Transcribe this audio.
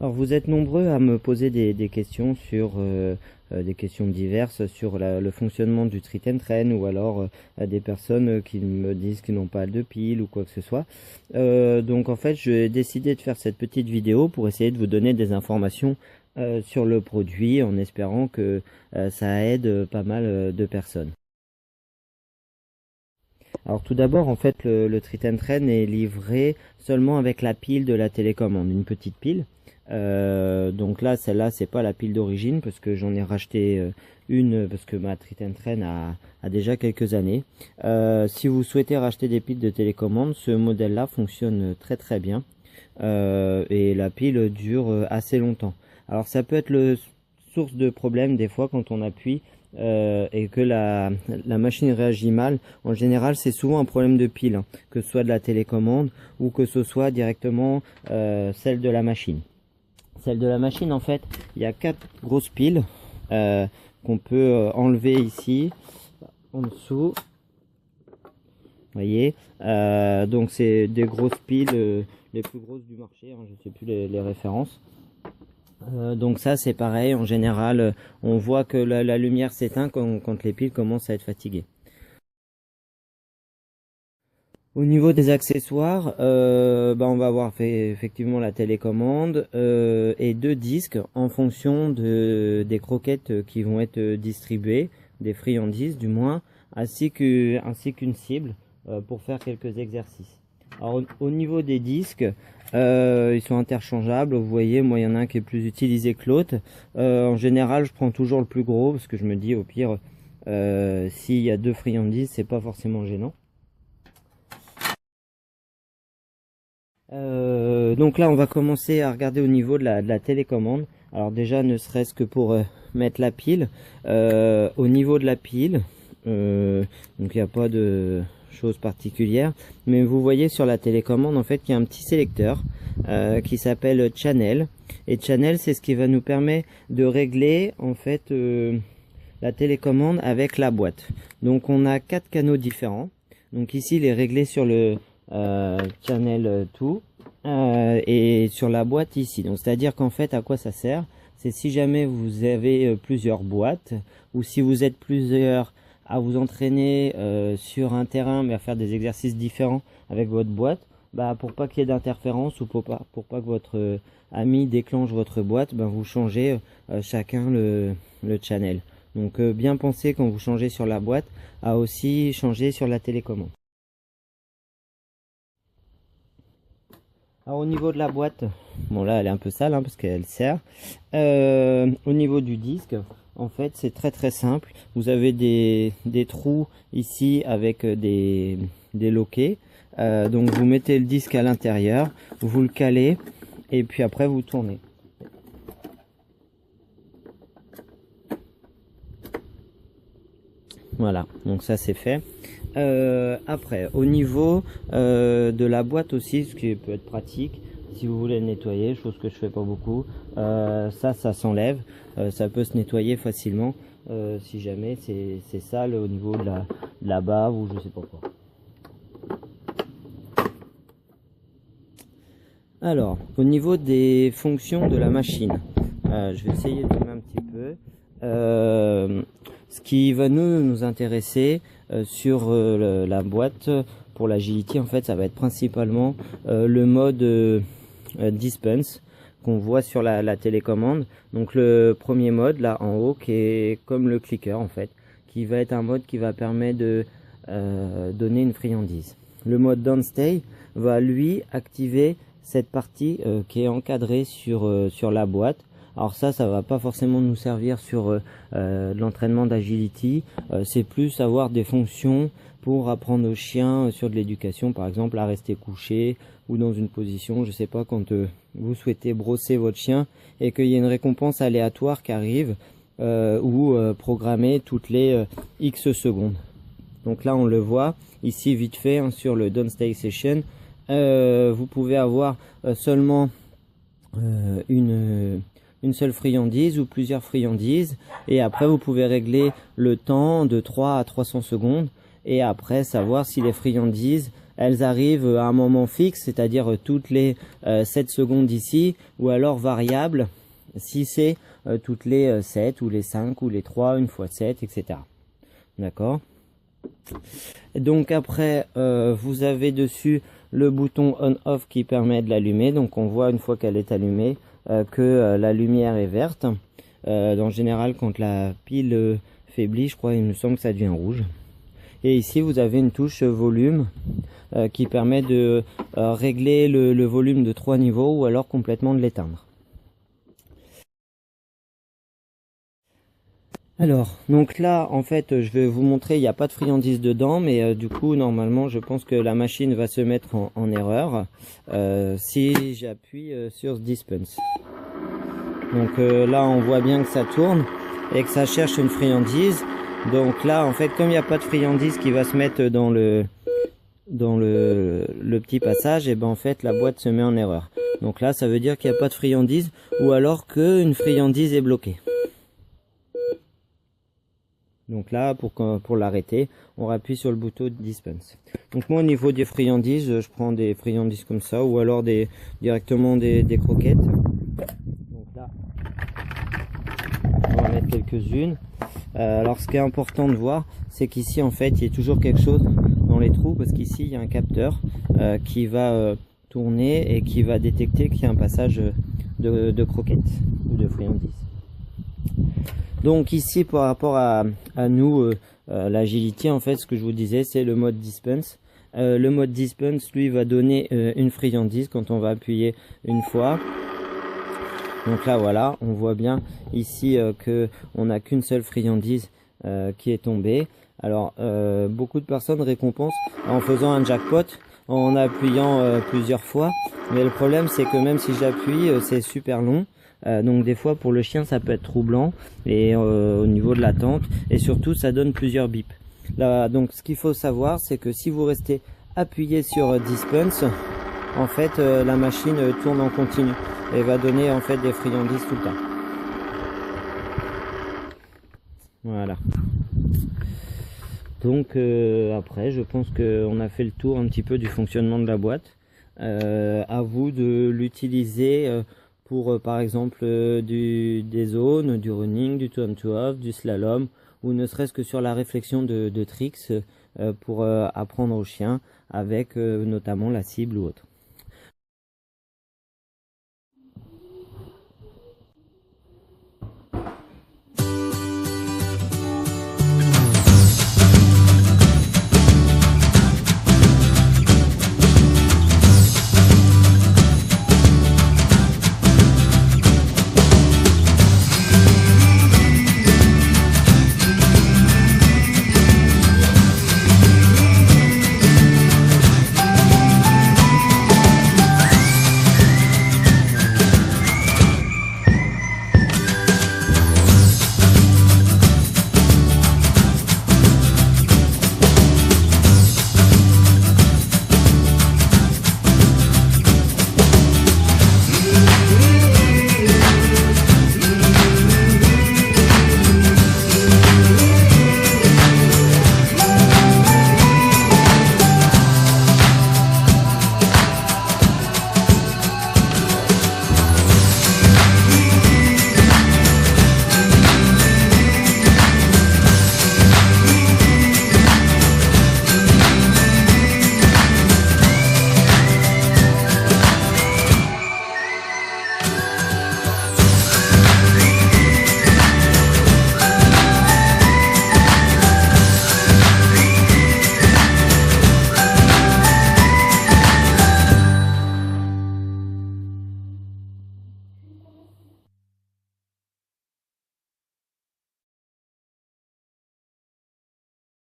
Alors vous êtes nombreux à me poser des questions sur des questions diverses sur le fonctionnement du Treat and Train, ou alors à des personnes qui me disent qu'ils n'ont pas de pile ou quoi que ce soit. Donc en fait j'ai décidé de faire cette petite vidéo pour essayer de vous donner des informations sur le produit, en espérant que ça aide pas mal de personnes. Alors tout d'abord, en fait, le Treat and Train est livré seulement avec la pile de la télécommande, une petite pile. Donc là, celle-là, c'est pas la pile d'origine, parce que j'en ai racheté une, parce que ma Treat and Train a déjà quelques années. Si vous souhaitez racheter des piles de télécommande, ce modèle-là fonctionne très très bien, et la pile dure assez longtemps. Alors ça peut être le source de problème des fois quand on appuie et que la machine réagit mal. En général, c'est souvent un problème de pile, hein, que ce soit de la télécommande ou que ce soit directement celle de la machine. Celle de la machine, en fait, il y a 4 grosses piles qu'on peut enlever ici, en dessous. Vous voyez, donc c'est des grosses piles, les plus grosses du marché, hein, je ne sais plus les références. Donc ça c'est pareil, en général on voit que la lumière s'éteint quand les piles commencent à être fatiguées. Au niveau des accessoires, on va avoir effectivement la télécommande et 2 disques en fonction des croquettes qui vont être distribuées, des friandises du moins, ainsi qu'une cible pour faire quelques exercices. Alors au niveau des disques, ils sont interchangeables. Vous voyez, moi il y en a un qui est plus utilisé que l'autre. En général, je prends toujours le plus gros parce que je me dis au pire, s'il y a 2 friandises, c'est pas forcément gênant. Donc là, on va commencer à regarder au niveau de la télécommande. Alors déjà, ne serait-ce que pour mettre la pile, au niveau de la pile, donc il n'y a pas de chose particulière, mais vous voyez sur la télécommande en fait qu'il y a un petit sélecteur qui s'appelle Channel, et Channel, c'est ce qui va nous permettre de régler en fait la télécommande avec la boîte. Donc on a 4 canaux différents. Donc ici il est réglé sur le Channel 2 et sur la boîte ici. Donc c'est à dire qu'en fait à quoi ça sert, c'est si jamais vous avez plusieurs boîtes, ou si vous êtes plusieurs à vous entraîner sur un terrain mais à faire des exercices différents avec votre boîte, pour pas qu'il y ait d'interférence, ou pour pas que votre ami déclenche votre boîte, vous changez chacun le channel. Donc bien penser quand vous changez sur la boîte à aussi changer sur la télécommande. Alors au niveau de la boîte, bon là elle est un peu sale parce qu'elle sert. Au niveau du disque, en fait c'est très très simple. Vous avez des trous ici avec des loquets. Donc vous mettez le disque à l'intérieur, vous le calez et puis après vous tournez. Voilà, donc ça c'est fait. Après, au niveau de la boîte aussi, ce qui peut être pratique, si vous voulez le nettoyer, chose que je fais pas beaucoup, ça s'enlève, ça peut se nettoyer facilement si jamais c'est sale au niveau de la bave ou je sais pas quoi. Alors, au niveau des fonctions de la machine, je vais essayer de zoomer un petit peu. Ce qui va nous intéresser sur la boîte pour l'agility, en fait, ça va être principalement le mode dispense qu'on voit sur la télécommande. Donc le premier mode là en haut, qui est comme le clicker en fait, qui va être un mode qui va permettre de donner une friandise. Le mode downstay va lui activer cette partie qui est encadrée sur la boîte. Alors ça va pas forcément nous servir sur l'entraînement d'agility, c'est plus avoir des fonctions pour apprendre aux chiens sur de l'éducation, par exemple à rester couché ou dans une position, je sais pas, quand vous souhaitez brosser votre chien et qu'il y a une récompense aléatoire qui arrive, ou programmée toutes les X secondes. Donc là on le voit ici vite fait sur le downstay session, vous pouvez avoir seulement une seule friandise ou plusieurs friandises, et après vous pouvez régler le temps de 3 à 300 secondes, et après savoir si les friandises elles arrivent à un moment fixe, c'est-à-dire toutes les 7 secondes ici, ou alors variable si c'est toutes les 7 ou les 5 ou les 3, une fois 7, etc. D'accord? Donc après, vous avez dessus le bouton on-off qui permet de l'allumer. Donc on voit une fois qu'elle est allumée que la lumière est verte. En général, quand la pile faiblit, je crois, il me semble que ça devient rouge. Et ici, vous avez une touche volume qui permet de régler le volume de 3 niveaux ou alors complètement de l'éteindre. Alors, donc là, en fait, je vais vous montrer, il n'y a pas de friandise dedans, mais du coup, normalement, je pense que la machine va se mettre en erreur si j'appuie sur Dispense. Donc là, on voit bien que ça tourne et que ça cherche une friandise. Donc là, en fait, comme il n'y a pas de friandise qui va se mettre dans le petit passage, et ben en fait, la boîte se met en erreur. Donc là, ça veut dire qu'il n'y a pas de friandise ou alors qu'une friandise est bloquée. Donc là, pour l'arrêter, on appuie sur le bouton Dispense. Donc moi, au niveau des friandises, je prends des friandises comme ça, ou alors directement des croquettes. Donc là, on va mettre quelques-unes. Alors ce qui est important de voir, c'est qu'ici, en fait, il y a toujours quelque chose dans les trous, parce qu'ici, il y a un capteur qui va tourner et qui va détecter qu'il y a un passage de croquettes ou de friandises. Donc ici, par rapport à nous, l'agility, en fait, ce que je vous disais, c'est le mode Dispense. Le mode Dispense, lui, va donner une friandise quand on va appuyer une fois. Donc là, voilà, on voit bien ici que on n'a qu'une seule friandise qui est tombée. Alors, beaucoup de personnes récompensent en faisant un jackpot, en appuyant plusieurs fois. Mais le problème, c'est que même si j'appuie, c'est super long. Donc des fois pour le chien ça peut être troublant et au niveau de l'attente, et surtout ça donne plusieurs bips. Là, donc ce qu'il faut savoir, c'est que si vous restez appuyé sur Dispense, en fait la machine tourne en continu et va donner en fait des friandises tout le temps. Voilà. Donc après je pense qu'on a fait le tour un petit peu du fonctionnement de la boîte. À vous de l'utiliser pour par exemple des zones, du running, du 2 on 2 off, du slalom, ou ne serait-ce que sur la réflexion de tricks pour apprendre aux chiens avec notamment la cible ou autre.